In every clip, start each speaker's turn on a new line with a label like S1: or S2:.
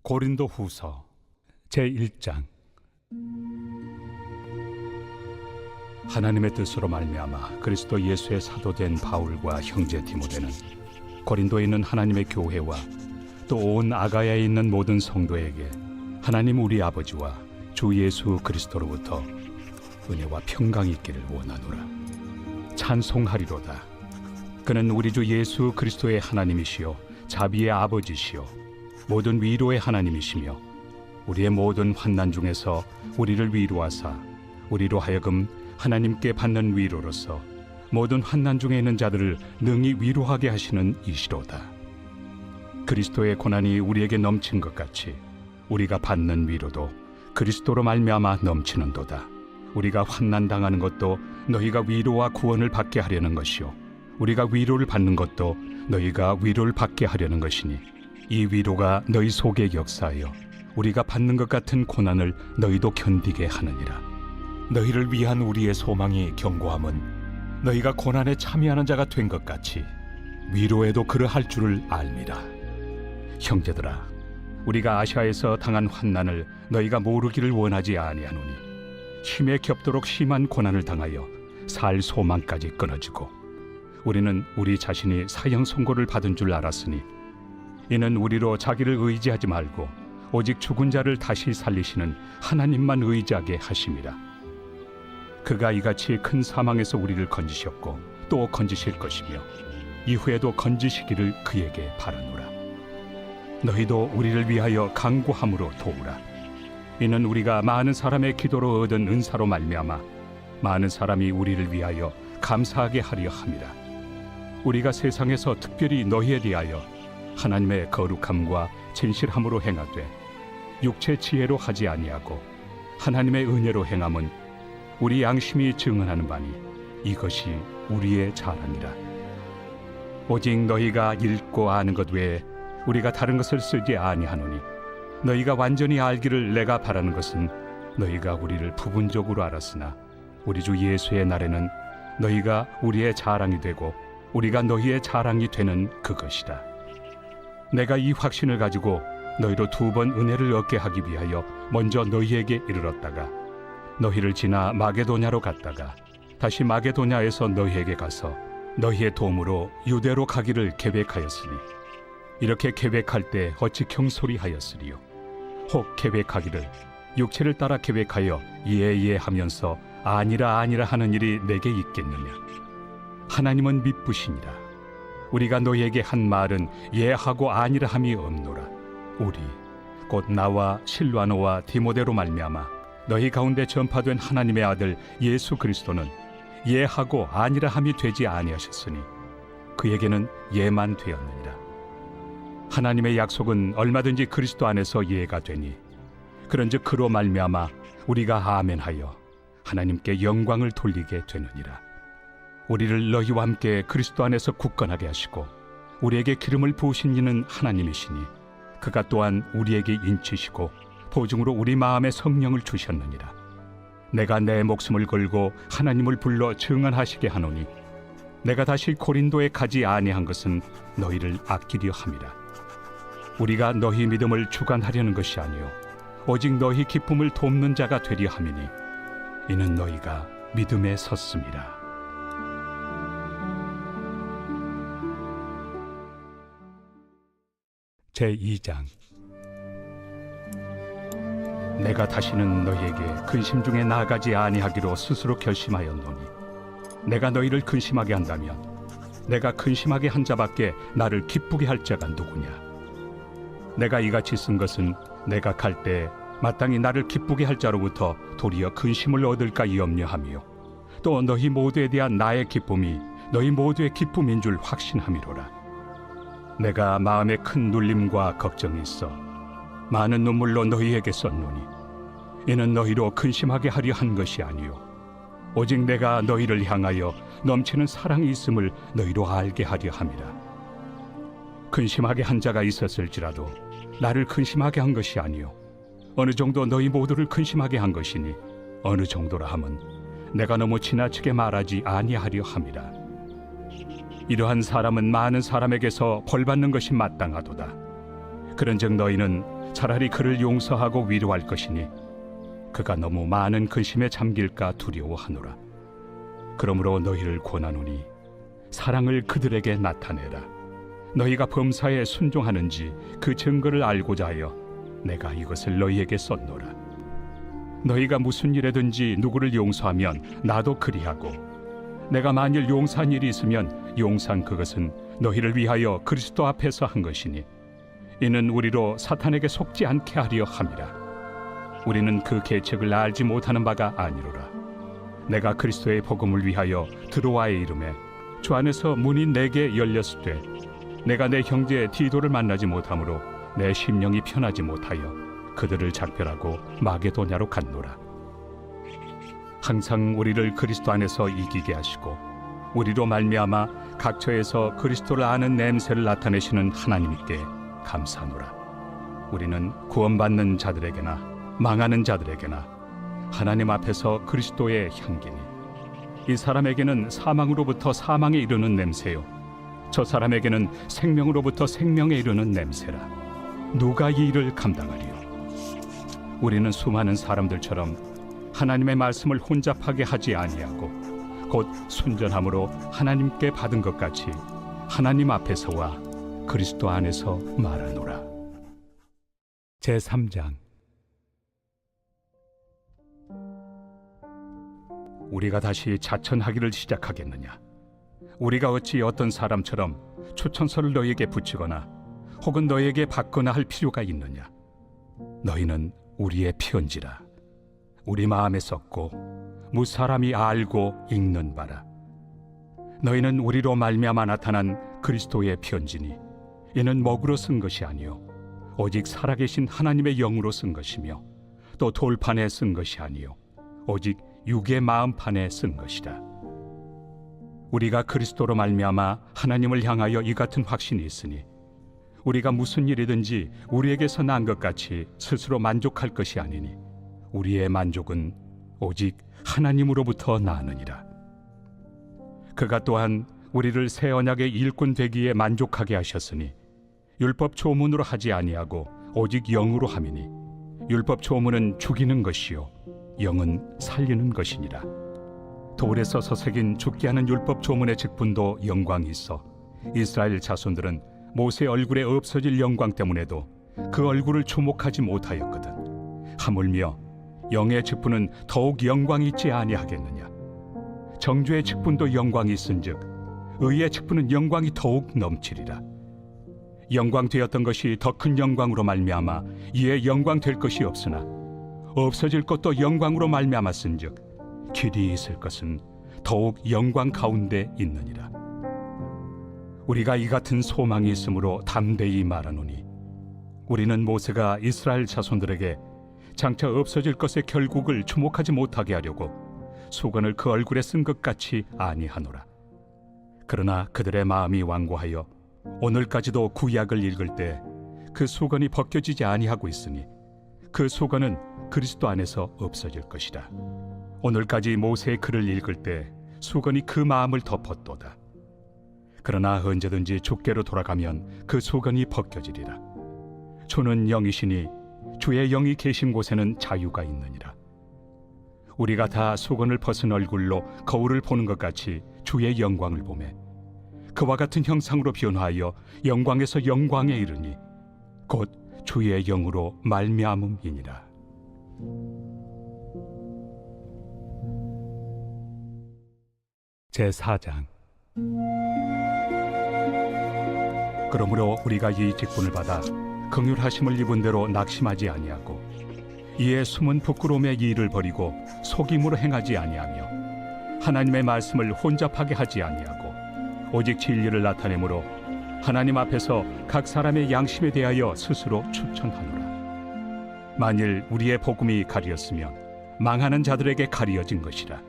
S1: 고린도 후서 제1장. 하나님의 뜻으로 말미암아 그리스도 예수의 사도된 바울과 형제 디모데는 고린도에 있는 하나님의 교회와 또 온 아가야에 있는 모든 성도에게 하나님 우리 아버지와 주 예수 그리스도로부터 은혜와 평강이 있기를 원하노라. 찬송하리로다. 그는 우리 주 예수 그리스도의 하나님이시요 자비의 아버지시요 모든 위로의 하나님이시며 우리의 모든 환난 중에서 우리를 위로하사 우리로 하여금 하나님께 받는 위로로서 모든 환난 중에 있는 자들을 능히 위로하게 하시는 이시로다. 그리스도의 고난이 우리에게 넘친 것 같이 우리가 받는 위로도 그리스도로 말미암아 넘치는도다. 우리가 환난 당하는 것도 너희가 위로와 구원을 받게 하려는 것이요 우리가 위로를 받는 것도 너희가 위로를 받게 하려는 것이니 이 위로가 너희 속에 역사하여 우리가 받는 것 같은 고난을 너희도 견디게 하느니라. 너희를 위한 우리의 소망이 견고함은 너희가 고난에 참여하는 자가 된 것 같이 위로에도 그러할 줄을 알미라. 형제들아, 우리가 아시아에서 당한 환난을 너희가 모르기를 원하지 아니하노니 힘에 겹도록 심한 고난을 당하여 살 소망까지 끊어지고 우리는 우리 자신이 사형 선고를 받은 줄 알았으니 이는 우리로 자기를 의지하지 말고 오직 죽은 자를 다시 살리시는 하나님만 의지하게 하심이라. 그가 이같이 큰 사망에서 우리를 건지셨고 또 건지실 것이며 이후에도 건지시기를 그에게 바라노라. 너희도 우리를 위하여 간구함으로 도우라. 이는 우리가 많은 사람의 기도로 얻은 은사로 말미암아 많은 사람이 우리를 위하여 감사하게 하려 함이라. 우리가 세상에서 특별히 너희에 대하여 하나님의 거룩함과 진실함으로 행하되 육체 지혜로 하지 아니하고 하나님의 은혜로 행함은 우리 양심이 증언하는 바니 이것이 우리의 자랑이라. 오직 너희가 읽고 아는 것 외에 우리가 다른 것을 쓰지 아니하노니 너희가 완전히 알기를 내가 바라는 것은 너희가 우리를 부분적으로 알았으나 우리 주 예수의 날에는 너희가 우리의 자랑이 되고 우리가 너희의 자랑이 되는 그것이다. 내가 이 확신을 가지고 너희로 2번 은혜를 얻게 하기 위하여 먼저 너희에게 이르렀다가 너희를 지나 마게도냐로 갔다가 다시 마게도냐에서 너희에게 가서 너희의 도움으로 유대로 가기를 계획하였으니 이렇게 계획할 때 어찌 경솔이하였으리요. 혹 계획하기를 육체를 따라 계획하여 예 하면서 아니라 하는 일이 내게 있겠느냐. 하나님은 미쁘시니라. 우리가 너희에게 한 말은 예하고 아니라 함이 없노라. 우리 곧 나와 실와노와 디모데로 말미암아 너희 가운데 전파된 하나님의 아들 예수 그리스도는 예하고 아니라 함이 되지 아니하셨으니 그에게는 예만 되었느니라. 하나님의 약속은 얼마든지 그리스도 안에서 예가 되니 그런즉 그로 말미암아 우리가 아멘하여 하나님께 영광을 돌리게 되느니라. 우리를 너희와 함께 그리스도 안에서 굳건하게 하시고 우리에게 기름을 부으신 이는 하나님이시니 그가 또한 우리에게 인치시고 보증으로 우리 마음에 성령을 주셨느니라. 내가 내 목숨을 걸고 하나님을 불러 증언하시게 하노니 내가 다시 고린도에 가지 아니한 것은 너희를 아끼려 함이라. 우리가 너희 믿음을 주관하려는 것이 아니요 오직 너희 기쁨을 돕는 자가 되려 함이니 이는 너희가 믿음에 섰음이라. 제2장. 내가 다시는 너희에게 근심 중에 나아가지 아니하기로 스스로 결심하였노니 내가 너희를 근심하게 한다면 내가 근심하게 한 자밖에 나를 기쁘게 할 자가 누구냐. 내가 이같이 쓴 것은 내가 갈 때 마땅히 나를 기쁘게 할 자로부터 도리어 근심을 얻을까 염려하며 또 너희 모두에 대한 나의 기쁨이 너희 모두의 기쁨인 줄 확신함이로라. 내가 마음에 큰 눌림과 걱정이 있어 많은 눈물로 너희에게 썼노니 이는 너희로 근심하게 하려 한 것이 아니요 오직 내가 너희를 향하여 넘치는 사랑이 있음을 너희로 알게 하려 함이라. 근심하게 한 자가 있었을지라도 나를 근심하게 한 것이 아니요 어느 정도 너희 모두를 근심하게 한 것이니 어느 정도라 함은 내가 너무 지나치게 말하지 아니하려 함이라. 이러한 사람은 많은 사람에게서 벌받는 것이 마땅하도다. 그런즉 너희는 차라리 그를 용서하고 위로할 것이니 그가 너무 많은 근심에 잠길까 두려워하노라. 그러므로 너희를 권하노니 사랑을 그들에게 나타내라. 너희가 범사에 순종하는지 그 증거를 알고자 하여 내가 이것을 너희에게 썼노라. 너희가 무슨 일에든지 누구를 용서하면 나도 그리하고, 내가 만일 용서한 일이 있으면 용서한 그것은 너희를 위하여 그리스도 앞에서 한 것이니 이는 우리로 사탄에게 속지 않게 하려 함이라. 우리는 그 계책을 알지 못하는 바가 아니로라. 내가 그리스도의 복음을 위하여 드로아에 이름에 주 안에서 문이 내게 열렸으되 내가 내 형제 디도를 만나지 못하므로 내 심령이 편하지 못하여 그들을 작별하고 마게도냐로 갔노라. 항상 우리를 그리스도 안에서 이기게 하시고 우리로 말미암아 각처에서 그리스도를 아는 냄새를 나타내시는 하나님께 감사하노라. 우리는 구원받는 자들에게나 망하는 자들에게나 하나님 앞에서 그리스도의 향기니 이 사람에게는 사망으로부터 사망에 이르는 냄새요 저 사람에게는 생명으로부터 생명에 이르는 냄새라. 누가 이 일을 감당하리요? 우리는 수많은 사람들처럼 하나님의 말씀을 혼잡하게 하지 아니하고 곧 순전함으로 하나님께 받은 것 같이 하나님 앞에서와 그리스도 안에서 말하노라. 제3장. 우리가 다시 자천하기를 시작하겠느냐? 우리가 어찌 어떤 사람처럼 추천서를 너희에게 붙이거나 혹은 너희에게 받거나 할 필요가 있느냐? 너희는 우리의 편지라. 우리 마음에 썼고 무사람이 알고 읽는 바라. 너희는 우리로 말미암아 나타난 그리스도의 편지니 이는 먹으로 쓴 것이 아니요 오직 살아계신 하나님의 영으로 쓴 것이며 또 돌판에 쓴 것이 아니요 오직 육의 마음판에 쓴 것이라. 우리가 그리스도로 말미암아 하나님을 향하여 이 같은 확신이 있으니 우리가 무슨 일이든지 우리에게서 난 것 같이 스스로 만족할 것이 아니니 우리의 만족은 오직 하나님으로부터 나느니라. 그가 또한 우리를 새 언약의 일꾼 되기에 만족하게 하셨으니 율법 조문으로 하지 아니하고 오직 영으로 함이니 율법 조문은 죽이는 것이요 영은 살리는 것이니라. 돌에 써서 새긴 죽게 하는 율법 조문의 직분도 영광이 있어 이스라엘 자손들은 모세 얼굴에 없어질 영광 때문에도 그 얼굴을 주목하지 못하였거든. 하물며 영의 직분은 더욱 영광이 있지 아니하겠느냐? 정죄의 직분도 영광이 있은즉 의의 직분은 영광이 더욱 넘치리라. 영광 되었던 것이 더 큰 영광으로 말미암아 이에 영광 될 것이 없으나 없어질 것도 영광으로 말미암았은즉 길이 있을 것은 더욱 영광 가운데 있느니라. 우리가 이 같은 소망이 있으므로 담대히 말하노니 우리는 모세가 이스라엘 자손들에게 장차 없어질 것의 결국을 주목하지 못하게 하려고 수건을 그 얼굴에 쓴 것 같이 아니하노라. 그러나 그들의 마음이 완고하여 오늘까지도 구약을 읽을 때 그 수건이 벗겨지지 아니하고 있으니 그 수건은 그리스도 안에서 없어질 것이라. 오늘까지 모세의 글을 읽을 때 수건이 그 마음을 덮었도다. 그러나 언제든지 주께로 돌아가면 그 수건이 벗겨지리라. 주는 영이시니 주의 영이 계신 곳에는 자유가 있느니라. 우리가 다 수건을 벗은 얼굴로 거울을 보는 것 같이 주의 영광을 보매 그와 같은 형상으로 변화하여 영광에서 영광에 이르니 곧 주의 영으로 말미암음이니라. 제4장. 그러므로 우리가 이 직분을 받아 긍휼하심을 입은 대로 낙심하지 아니하고 이에 숨은 부끄러움의 일을 버리고 속임으로 행하지 아니하며 하나님의 말씀을 혼잡하게 하지 아니하고 오직 진리를 나타내므로 하나님 앞에서 각 사람의 양심에 대하여 스스로 추천하노라. 만일 우리의 복음이 가리었으면 망하는 자들에게 가리어진 것이라.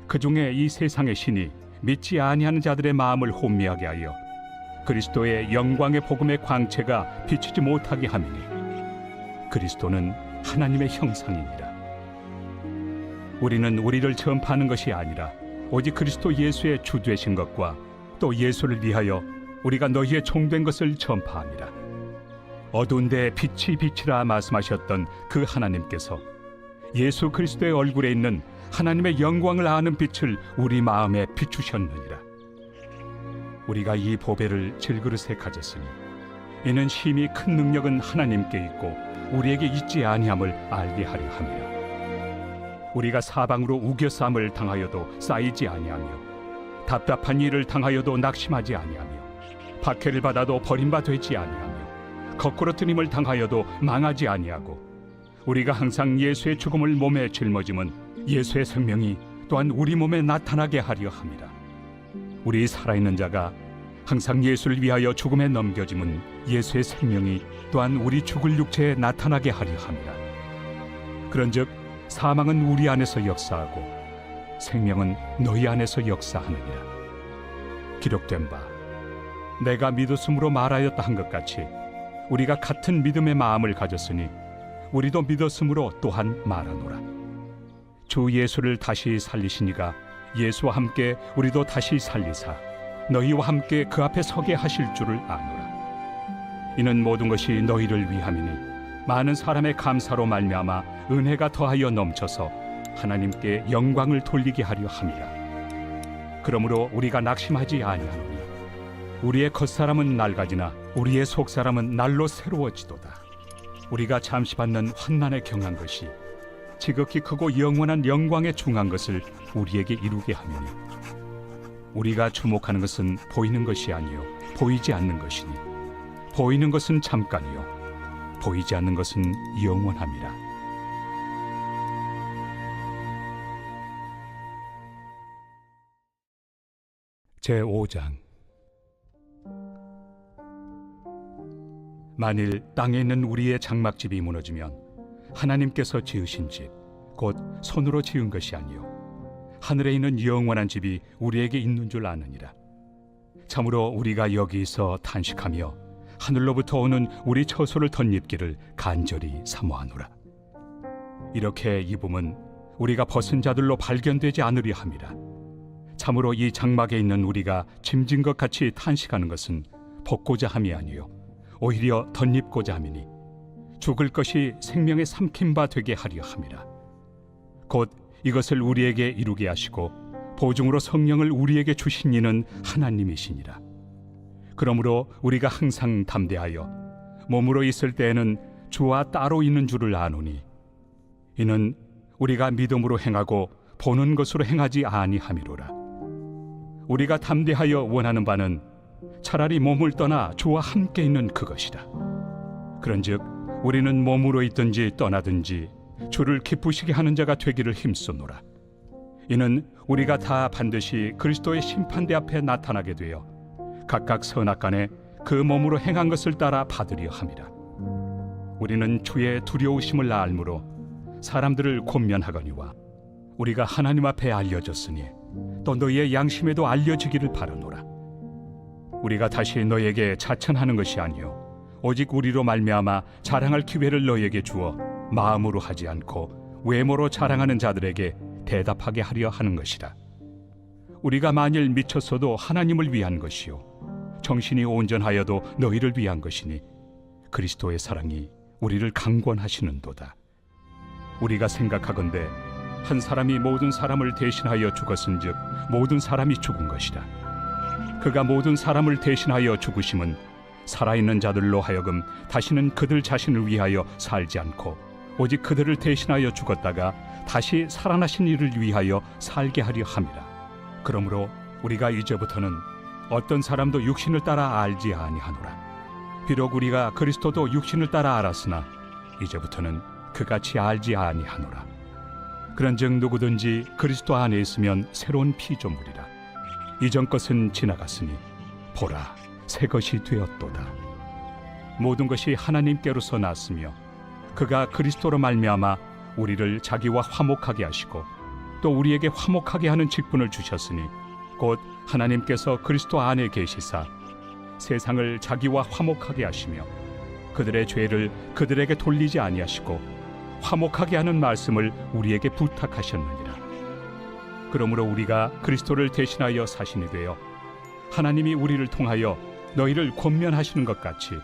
S1: 그 중에 이 세상의 신이 믿지 아니하는 자들의 마음을 혼미하게 하여 그리스도의 영광의 복음의 광채가 비치지 못하게 함이니 그리스도는 하나님의 형상이니라. 우리는 우리를 전파하는 것이 아니라 오직 그리스도 예수의 주 되신 것과 또 예수를 위하여 우리가 너희의 종된 것을 전파함이라. 어두운 데 빛이 비치라 말씀하셨던 그 하나님께서 예수 그리스도의 얼굴에 있는 하나님의 영광을 아는 빛을 우리 마음에 비추셨느니라. 우리가 이 보배를 질그릇에 가졌으니 이는 심히 큰 능력은 하나님께 있고 우리에게 있지 아니함을 알게 하려 함이라. 우리가 사방으로 우겨쌈을 당하여도 쌓이지 아니하며 답답한 일을 당하여도 낙심하지 아니하며 박해를 받아도 버림바 되지 아니하며 거꾸러뜨림을 당하여도 망하지 아니하고 우리가 항상 예수의 죽음을 몸에 짊어짐은 예수의 생명이 또한 우리 몸에 나타나게 하려 함이라. 우리 살아있는 자가 항상 예수를 위하여 죽음에 넘겨짐은 예수의 생명이 또한 우리 죽을 육체에 나타나게 하려 함이라. 그런즉 사망은 우리 안에서 역사하고 생명은 너희 안에서 역사하느니라. 기록된 바 내가 믿었으므로 말하였다 한 것 같이 우리가 같은 믿음의 마음을 가졌으니 우리도 믿었으므로 또한 말하노라. 주 예수를 다시 살리시니가 예수와 함께 우리도 다시 살리사 너희와 함께 그 앞에 서게 하실 줄을 아노라. 이는 모든 것이 너희를 위함이니 많은 사람의 감사로 말미암아 은혜가 더하여 넘쳐서 하나님께 영광을 돌리게 하려 함이라. 그러므로 우리가 낙심하지 아니하노니 우리의 겉사람은 낡아지나 우리의 속사람은 날로 새로워지도다. 우리가 잠시 받는 환난에 경한 것이 지극히 크고 영원한 영광에 중한 것을 우리에게 이루게 하느니 우리가 주목하는 것은 보이는 것이 아니요 보이지 않는 것이니 보이는 것은 잠깐이요 보이지 않는 것은 영원함이라. 제5장. 만일 땅에 있는 우리의 장막집이 무너지면 하나님께서 지으신 집 곧 손으로 지은 것이 아니요 하늘에 있는 영원한 집이 우리에게 있는 줄 아느니라. 참으로 우리가 여기서 탄식하며 하늘로부터 오는 우리 처소를 덧입기를 간절히 사모하노라. 이렇게 입음은 우리가 벗은 자들로 발견되지 않으려 함이라. 참으로 이 장막에 있는 우리가 짐진 것 같이 탄식하는 것은 벗고자 함이 아니요 오히려 덧입고자 함이니 죽을 것이 생명의 삼킨 바 되게 하려 함이라. 곧 이것을 우리에게 이루게 하시고 보증으로 성령을 우리에게 주신 이는 하나님이시니라. 그러므로 우리가 항상 담대하여 몸으로 있을 때에는 주와 따로 있는 줄을 아노니 이는 우리가 믿음으로 행하고 보는 것으로 행하지 아니함이로라. 우리가 담대하여 원하는 바는 차라리 몸을 떠나 주와 함께 있는 그것이라. 그런즉 우리는 몸으로 있든지 떠나든지 주를 기쁘시게 하는 자가 되기를 힘쓰노라. 이는 우리가 다 반드시 그리스도의 심판대 앞에 나타나게 되어 각각 선악간에 그 몸으로 행한 것을 따라 받으려 함이라. 우리는 주의 두려우심을 알므로 사람들을 권면하거니와 우리가 하나님 앞에 알려졌으니 또 너희의 양심에도 알려지기를 바라노라. 우리가 다시 너희에게 자천하는 것이 아니요 오직 우리로 말미암아 자랑할 기회를 너희에게 주어 마음으로 하지 않고 외모로 자랑하는 자들에게 대답하게 하려 하는 것이라. 우리가 만일 미쳤어도 하나님을 위한 것이요 정신이 온전하여도 너희를 위한 것이니 그리스도의 사랑이 우리를 강권하시는도다. 우리가 생각하건대 한 사람이 모든 사람을 대신하여 죽었은즉 모든 사람이 죽은 것이라. 그가 모든 사람을 대신하여 죽으심은 살아있는 자들로 하여금 다시는 그들 자신을 위하여 살지 않고 오직 그들을 대신하여 죽었다가 다시 살아나신 이를 위하여 살게 하려 함이라. 그러므로 우리가 이제부터는 어떤 사람도 육신을 따라 알지 아니하노라. 비록 우리가 그리스도도 육신을 따라 알았으나 이제부터는 그같이 알지 아니하노라. 그런즉 누구든지 그리스도 안에 있으면 새로운 피조물이라. 이전 것은 지나갔으니 보라 새 것이 되었도다. 모든 것이 하나님께로서 났으며 그가 그리스도로 말미암아 우리를 자기와 화목하게 하시고 또 우리에게 화목하게 하는 직분을 주셨으니 곧 하나님께서 그리스도 안에 계시사 세상을 자기와 화목하게 하시며 그들의 죄를 그들에게 돌리지 아니하시고 화목하게 하는 말씀을 우리에게 부탁하셨느니라. 그러므로 우리가 그리스도를 대신하여 사신이 되어 하나님이 우리를 통하여 너희를 권면하시는 것 같이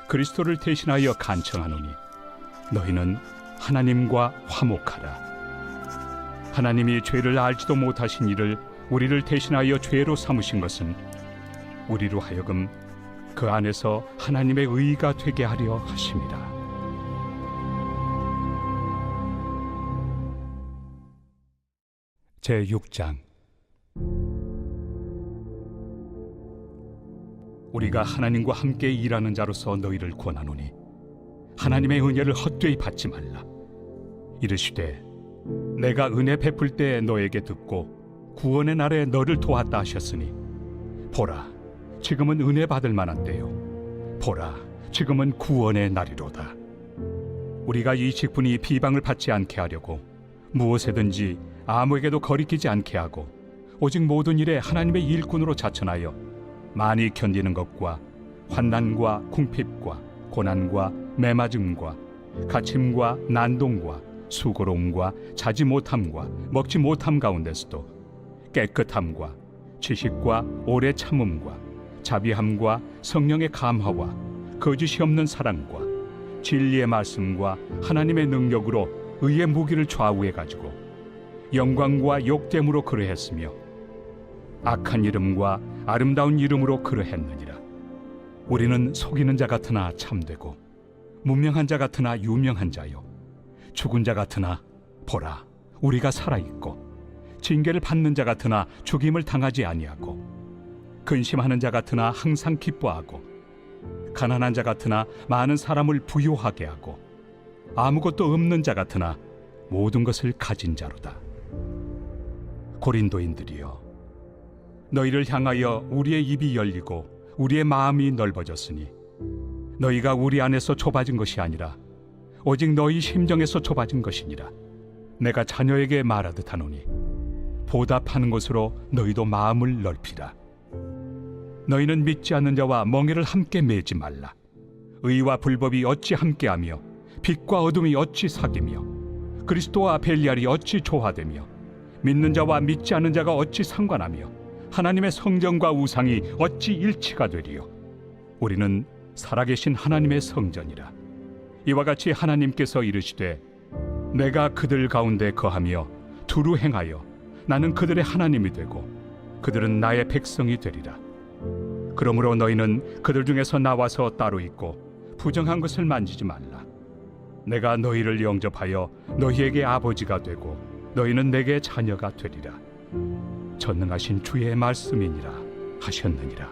S1: 그리스도를 대신하여 간청하노니 너희는 하나님과 화목하라. 하나님이 죄를 알지도 못하신 이를 우리를 대신하여 죄로 삼으신 것은 우리로 하여금 그 안에서 하나님의 의가 되게 하려 하심이라. 제6장. 우리가 하나님과 함께 일하는 자로서 너희를 권하노니 하나님의 은혜를 헛되이 받지 말라. 이르시되 내가 은혜 베풀 때 너에게 듣고 구원의 날에 너를 도왔다 하셨으니 보라, 지금은 은혜 받을 만한 때요, 보라, 지금은 구원의 날이로다. 우리가 이 직분이 비방을 받지 않게 하려고 무엇에든지 아무에게도 거리끼지 않게 하고 오직 모든 일에 하나님의 일꾼으로 자천하여 많이 견디는 것과 환난과 궁핍과 고난과 매맞음과 갇힘과 난동과 수고로움과 자지 못함과 먹지 못함 가운데서도 깨끗함과 지식과 오래 참음과 자비함과 성령의 감화와 거짓이 없는 사랑과 진리의 말씀과 하나님의 능력으로 의의 무기를 좌우해 가지고 영광과 욕됨으로 그러했으며 악한 이름과 아름다운 이름으로 그러했느니라. 우리는 속이는 자 같으나 참되고 무명한 자 같으나 유명한 자요, 죽은 자 같으나 보라, 우리가 살아있고 징계를 받는 자 같으나 죽임을 당하지 아니하고 근심하는 자 같으나 항상 기뻐하고 가난한 자 같으나 많은 사람을 부요하게 하고 아무것도 없는 자 같으나 모든 것을 가진 자로다. 고린도인들이여, 너희를 향하여 우리의 입이 열리고 우리의 마음이 넓어졌으니 너희가 우리 안에서 좁아진 것이 아니라 오직 너희 심정에서 좁아진 것이니라. 내가 자녀에게 말하듯 하노니 보답하는 것으로 너희도 마음을 넓히라. 너희는 믿지 않는 자와 멍에를 함께 매지 말라. 의와 불법이 어찌 함께하며 빛과 어둠이 어찌 사귀며 그리스도와 벨리알이 어찌 조화되며 믿는 자와 믿지 않는 자가 어찌 상관하며 하나님의 성전과 우상이 어찌 일치가 되리요. 우리는 살아계신 하나님의 성전이라. 이와 같이 하나님께서 이르시되 내가 그들 가운데 거하며 두루 행하여 나는 그들의 하나님이 되고 그들은 나의 백성이 되리라. 그러므로 너희는 그들 중에서 나와서 따로 있고 부정한 것을 만지지 말라. 내가 너희를 영접하여 너희에게 아버지가 되고 너희는 내게 자녀가 되리라. 전능하신 주의 말씀이니라 하셨느니라.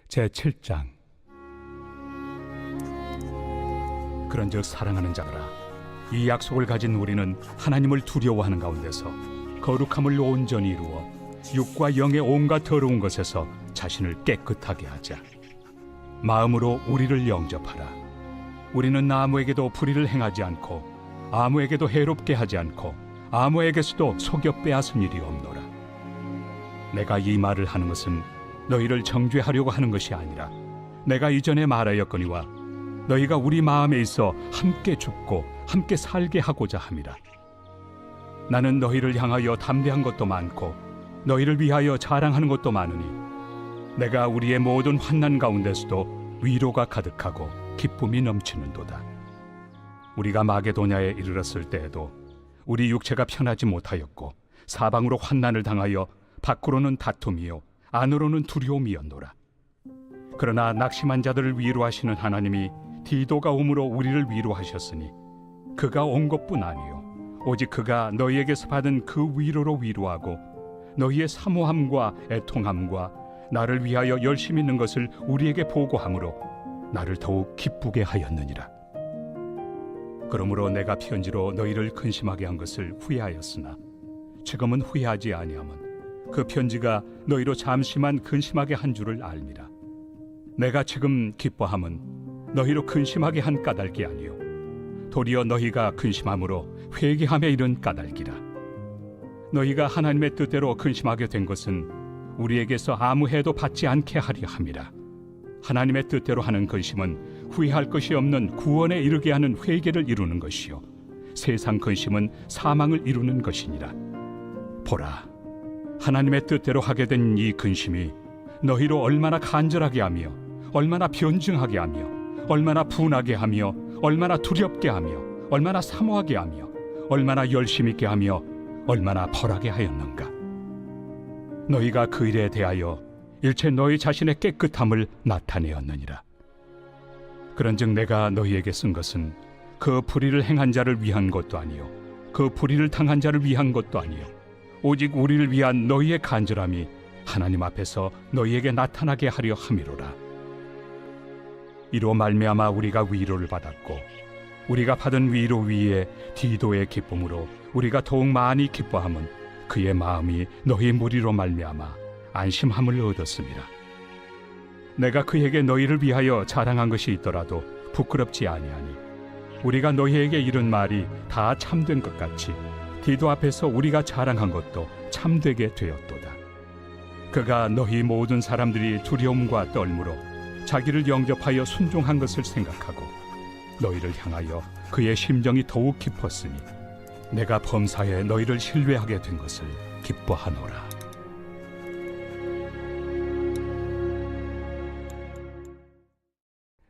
S1: 제7장. 그런즉 사랑하는 자들아, 이 약속을 가진 우리는 하나님을 두려워하는 가운데서 거룩함을 온전히 이루어 육과 영의 온갖 더러운 것에서 자신을 깨끗하게 하자. 마음으로 우리를 영접하라. 우리는 아무에게도 불의를 행하지 않고 아무에게도 해롭게 하지 않고 아무에게서도 속여 빼앗은 일이 없노라. 내가 이 말을 하는 것은 너희를 정죄하려고 하는 것이 아니라 내가 이전에 말하였거니와 너희가 우리 마음에 있어 함께 죽고 함께 살게 하고자 함이라. 나는 너희를 향하여 담대한 것도 많고 너희를 위하여 자랑하는 것도 많으니 내가 우리의 모든 환난 가운데서도 위로가 가득하고 기쁨이 넘치는도다. 우리가 마게도냐에 이르렀을 때에도 우리 육체가 편하지 못하였고 사방으로 환난을 당하여 밖으로는 다툼이요 안으로는 두려움이었노라. 그러나 낙심한 자들을 위로하시는 하나님이 디도가 오므로 우리를 위로하셨으니 그가 온 것뿐 아니요 오직 그가 너희에게서 받은 그 위로로 위로하고 너희의 사모함과 애통함과 나를 위하여 열심히 있는 것을 우리에게 보고함으로 나를 더욱 기쁘게 하였느니라. 그러므로 내가 편지로 너희를 근심하게 한 것을 후회하였으나 지금은 후회하지 아니함은 그 편지가 너희로 잠시만 근심하게 한 줄을 알미라. 내가 지금 기뻐함은 너희로 근심하게 한 까닭이 아니요 도리어 너희가 근심함으로 회개함에 이른 까닭이라. 너희가 하나님의 뜻대로 근심하게 된 것은 우리에게서 아무 해도 받지 않게 하려 함이라. 하나님의 뜻대로 하는 근심은 후회할 것이 없는 구원에 이르게 하는 회개를 이루는 것이요 세상 근심은 사망을 이루는 것이니라. 보라, 하나님의 뜻대로 하게 된 이 근심이 너희로 얼마나 간절하게 하며 얼마나 변증하게 하며 얼마나 분하게 하며 얼마나 두렵게 하며 얼마나 사모하게 하며 얼마나 열심 있게 하며 얼마나 벌하게 하였는가. 너희가 그 일에 대하여 일체 너희 자신의 깨끗함을 나타내었느니라. 그런즉 내가 너희에게 쓴 것은 그 불의를 행한 자를 위한 것도 아니요 그 불의를 당한 자를 위한 것도 아니요 오직 우리를 위한 너희의 간절함이 하나님 앞에서 너희에게 나타나게 하려 함이로라. 이로 말미암아 우리가 위로를 받았고 우리가 받은 위로 위에 디도의 기쁨으로 우리가 더욱 많이 기뻐함은 그의 마음이 너희 무리로 말미암아 안심함을 얻었습니다. 내가 그에게 너희를 위하여 자랑한 것이 있더라도 부끄럽지 아니하니 우리가 너희에게 이른 말이 다 참된 것 같이 디도 앞에서 우리가 자랑한 것도 참되게 되었도다. 그가 너희 모든 사람들이 두려움과 떨므로 자기를 영접하여 순종한 것을 생각하고 너희를 향하여 그의 심정이 더욱 깊었으니 내가 범사에 너희를 신뢰하게 된 것을 기뻐하노라.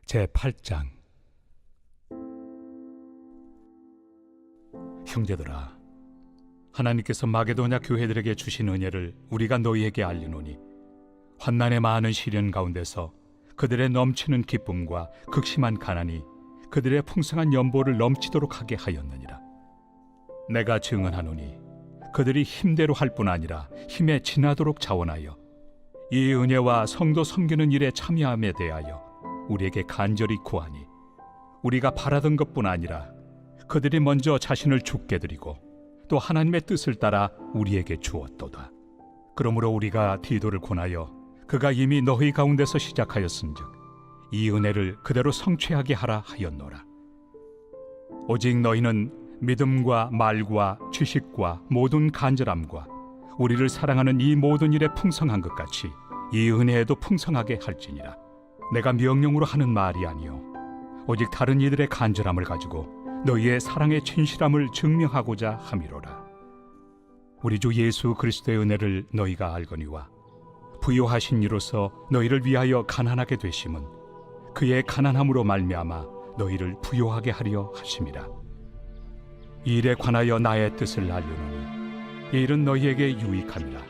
S1: 제8장. 형제들아, 하나님께서 마게도냐 교회들에게 주신 은혜를 우리가 너희에게 알리노니 환난의 많은 시련 가운데서 그들의 넘치는 기쁨과 극심한 가난이 그들의 풍성한 연보를 넘치도록 하게 하였느니라. 내가 증언하노니 그들이 힘대로 할 뿐 아니라 힘에 지나도록 자원하여 이 은혜와 성도 섬기는 일에 참여함에 대하여 우리에게 간절히 구하니 우리가 바라던 것뿐 아니라 그들이 먼저 자신을 죽게 드리고 또 하나님의 뜻을 따라 우리에게 주었도다. 그러므로 우리가 디도를 권하여 그가 이미 너희 가운데서 시작하였은즉 이 은혜를 그대로 성취하게 하라 하였노라. 오직 너희는 믿음과 말과 지식과 모든 간절함과 우리를 사랑하는 이 모든 일에 풍성한 것 같이 이 은혜에도 풍성하게 할지니라. 내가 명령으로 하는 말이 아니요 오직 다른 이들의 간절함을 가지고 너희의 사랑의 진실함을 증명하고자 함이로라. 우리 주 예수 그리스도의 은혜를 너희가 알거니와 부요하신 이로서 너희를 위하여 가난하게 되심은 그의 가난함으로 말미암아 너희를 부요하게 하려 하심이라. 이 일에 관하여 나의 뜻을 알려노니 이 일은 너희에게 유익함이라.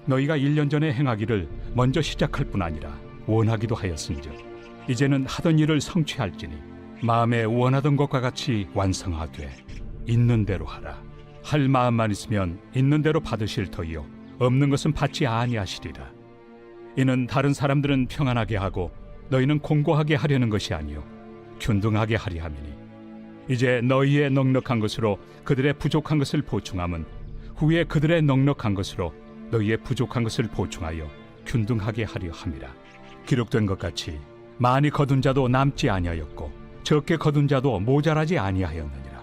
S1: 너희가 1년 전에 행하기를 먼저 시작할 뿐 아니라 원하기도 하였은즉 이제는 하던 일을 성취할지니 마음에 원하던 것과 같이 완성하되 있는 대로 하라. 할 마음만 있으면 있는 대로 받으실 터이요 없는 것은 받지 아니하시리라. 이는 다른 사람들은 평안하게 하고 너희는 공고하게 하려는 것이 아니요 균등하게 하려 함이니 이제 너희의 넉넉한 것으로 그들의 부족한 것을 보충함은 후에 그들의 넉넉한 것으로 너희의 부족한 것을 보충하여 균등하게 하려 함이라. 기록된 것 같이 많이 거둔 자도 남지 아니하였고 적게 거둔 자도 모자라지 아니하였느니라.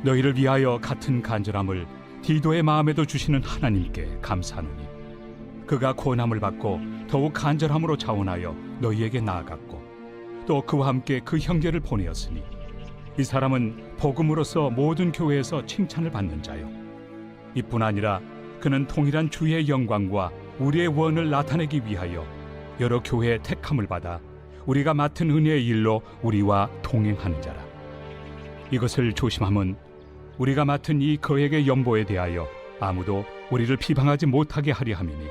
S1: 너희를 위하여 같은 간절함을 디도의 마음에도 주시는 하나님께 감사하노니 그가 권함을 받고 더욱 간절함으로 자원하여 너희에게 나아갔고 또 그와 함께 그 형제를 보내었으니 이 사람은 복음으로서 모든 교회에서 칭찬을 받는 자요 이뿐 아니라 그는 통일한 주의 영광과 우리의 원을 나타내기 위하여 여러 교회의 택함을 받아 우리가 맡은 은혜의 일로 우리와 동행하는 자라. 이것을 조심함은 우리가 맡은 이 거액의 연보에 대하여 아무도 우리를 비방하지 못하게 하려 함이니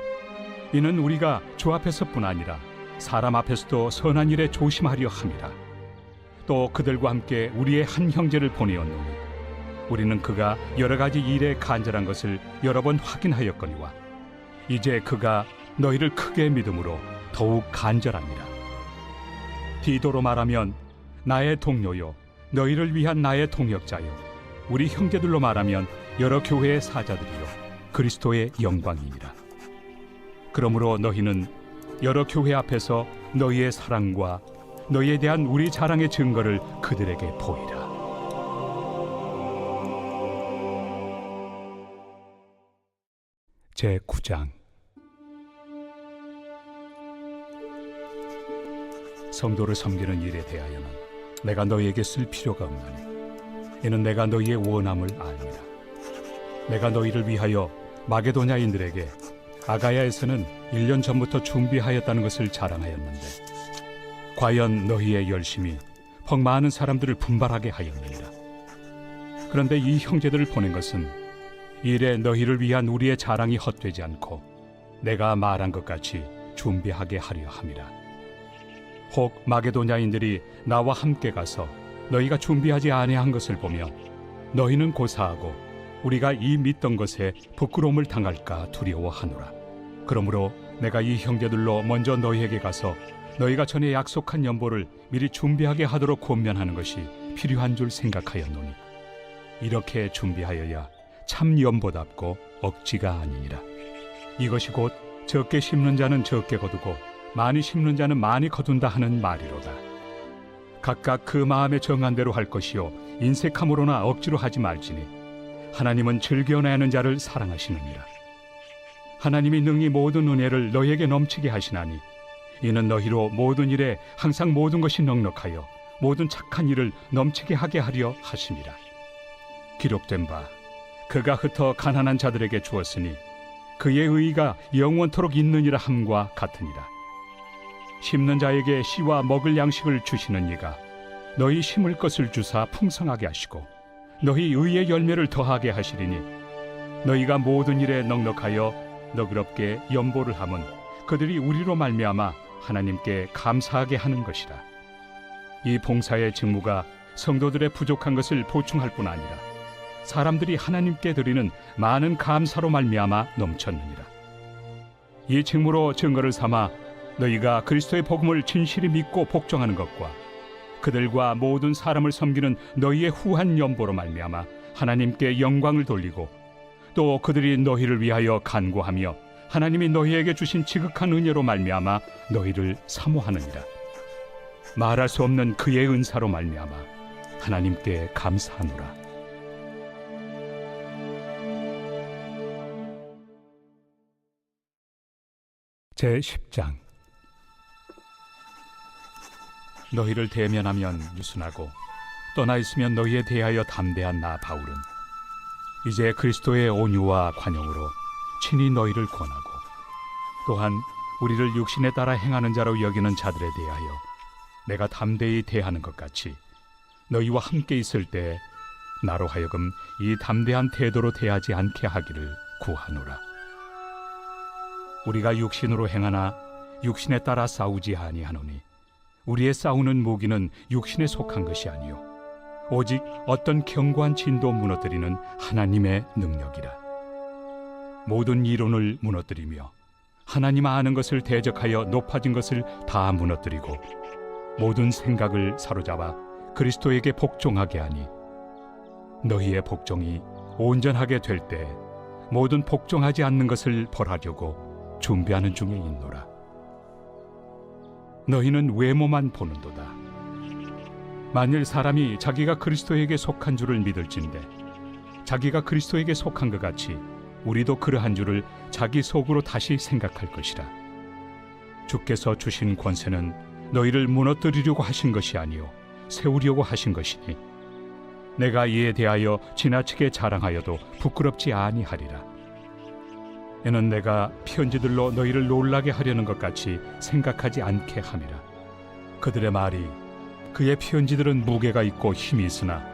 S1: 이는 우리가 주 앞에서뿐 아니라 사람 앞에서도 선한 일에 조심하려 함이라. 또 그들과 함께 우리의 한 형제를 보내었노니 우리는 그가 여러 가지 일에 간절한 것을 여러 번 확인하였거니와 이제 그가 너희를 크게 믿음으로 더욱 간절합니다. 디도로 말하면 나의 동료요 너희를 위한 나의 동역자요 우리 형제들로 말하면 여러 교회의 사자들이요 그리스도의 영광이니라. 그러므로 너희는 여러 교회 앞에서 너희의 사랑과 너희에 대한 우리 자랑의 증거를 그들에게 보이라. 제9장. 성도를 섬기는 일에 대하여는 내가 너희에게 쓸 필요가 없나니 이는 내가 너희의 원함을 압니다. 내가 너희를 위하여 마게도냐인들에게 아가야에서는 1년 전부터 준비하였다는 것을 자랑하였는데 과연 너희의 열심이 퍽 많은 사람들을 분발하게 하였느니라. 그런데 이 형제들을 보낸 것은 이래 너희를 위한 우리의 자랑이 헛되지 않고 내가 말한 것 같이 준비하게 하려 함이라. 혹 마게도냐인들이 나와 함께 가서 너희가 준비하지 아니한 것을 보며 너희는 고사하고 우리가 이 믿던 것에 부끄러움을 당할까 두려워하노라. 그러므로 내가 이 형제들로 먼저 너희에게 가서 너희가 전에 약속한 연보를 미리 준비하게 하도록 권면하는 것이 필요한 줄 생각하였노니 이렇게 준비하여야 참 연보답고 억지가 아니니라. 이것이 곧 적게 심는 자는 적게 거두고 많이 심는 자는 많이 거둔다 하는 말이로다. 각각 그 마음에 정한 대로 할 것이요 인색함으로나 억지로 하지 말지니 하나님은 즐겨내는 자를 사랑하시느니라. 하나님이 능히 모든 은혜를 너희에게 넘치게 하시나니 이는 너희로 모든 일에 항상 모든 것이 넉넉하여 모든 착한 일을 넘치게 하게 하려 하심이라. 기록된 바 그가 흩어 가난한 자들에게 주었으니 그의 의의가 영원토록 있느니라 함과 같으니라. 심는 자에게 씨와 먹을 양식을 주시는 이가 너희 심을 것을 주사 풍성하게 하시고 너희 의의 열매를 더하게 하시리니 너희가 모든 일에 넉넉하여 너그럽게 연보를 함은 그들이 우리로 말미암아 하나님께 감사하게 하는 것이라. 이 봉사의 직무가 성도들의 부족한 것을 보충할 뿐 아니라 사람들이 하나님께 드리는 많은 감사로 말미암아 넘쳤느니라. 이 직무로 증거를 삼아 너희가 그리스도의 복음을 진실히 믿고 복종하는 것과 그들과 모든 사람을 섬기는 너희의 후한 연보로 말미암아 하나님께 영광을 돌리고 또 그들이 너희를 위하여 간구하며 하나님이 너희에게 주신 지극한 은혜로 말미암아 너희를 사모하느니라. 말할 수 없는 그의 은사로 말미암아 하나님께 감사하노라. 제10장. 너희를 대면하면 유순하고 떠나 있으면 너희에 대하여 담대한 나 바울은 이제 그리스도의 온유와 관용으로 친히 너희를 권하고 또한 우리를 육신에 따라 행하는 자로 여기는 자들에 대하여 내가 담대히 대하는 것 같이 너희와 함께 있을 때 나로 하여금 이 담대한 태도로 대하지 않게 하기를 구하노라. 우리가 육신으로 행하나 육신에 따라 싸우지 아니하노니 우리의 싸우는 무기는 육신에 속한 것이 아니요 오직 어떤 견고한 진도 무너뜨리는 하나님의 능력이라. 모든 이론을 무너뜨리며 하나님 아는 것을 대적하여 높아진 것을 다 무너뜨리고 모든 생각을 사로잡아 그리스도에게 복종하게 하니 너희의 복종이 온전하게 될 때 모든 복종하지 않는 것을 벌하려고 준비하는 중에 있노라. 너희는 외모만 보는도다. 만일 사람이 자기가 그리스도에게 속한 줄을 믿을진대 자기가 그리스도에게 속한 것 같이 우리도 그러한 줄을 자기 속으로 다시 생각할 것이라. 주께서 주신 권세는 너희를 무너뜨리려고 하신 것이 아니요 세우려고 하신 것이니 내가 이에 대하여 지나치게 자랑하여도 부끄럽지 아니하리라. 이는 내가 편지들로 너희를 놀라게 하려는 것 같이 생각하지 않게 함이라. 그들의 말이 그의 편지들은 무게가 있고 힘이 있으나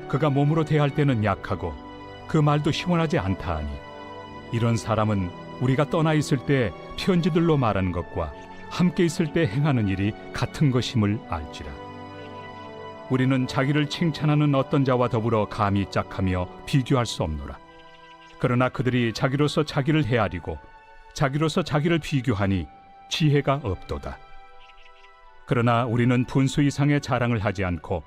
S1: 그가 몸으로 대할 때는 약하고 그 말도 시원하지 않다 하니 이런 사람은 우리가 떠나 있을 때 편지들로 말하는 것과 함께 있을 때 행하는 일이 같은 것임을 알지라. 우리는 자기를 칭찬하는 어떤 자와 더불어 감히 짝하며 비교할 수 없노라. 그러나 그들이 자기로서 자기를 헤아리고 자기로서 자기를 비교하니 지혜가 없도다. 그러나 우리는 분수 이상의 자랑을 하지 않고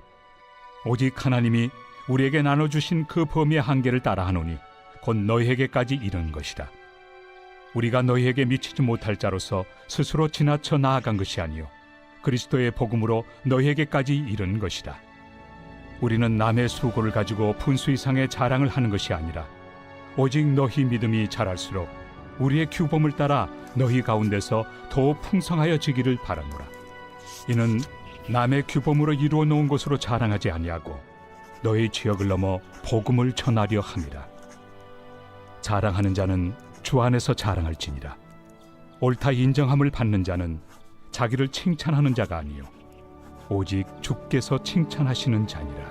S1: 오직 하나님이 우리에게 나눠주신 그 범위의 한계를 따라하노니 곧 너희에게까지 이른 것이라. 우리가 너희에게 미치지 못할 자로서 스스로 지나쳐 나아간 것이 아니요 그리스도의 복음으로 너희에게까지 이른 것이라. 우리는 남의 수고를 가지고 분수 이상의 자랑을 하는 것이 아니라 오직 너희 믿음이 자랄수록 우리의 규범을 따라 너희 가운데서 더욱 풍성하여지기를 바라노라. 이는 남의 규범으로 이루어 놓은 것으로 자랑하지 아니하고 너희 지역을 넘어 복음을 전하려 함이라. 자랑하는 자는 주 안에서 자랑할지니라. 옳다 인정함을 받는 자는 자기를 칭찬하는 자가 아니요 오직 주께서 칭찬하시는 자니라.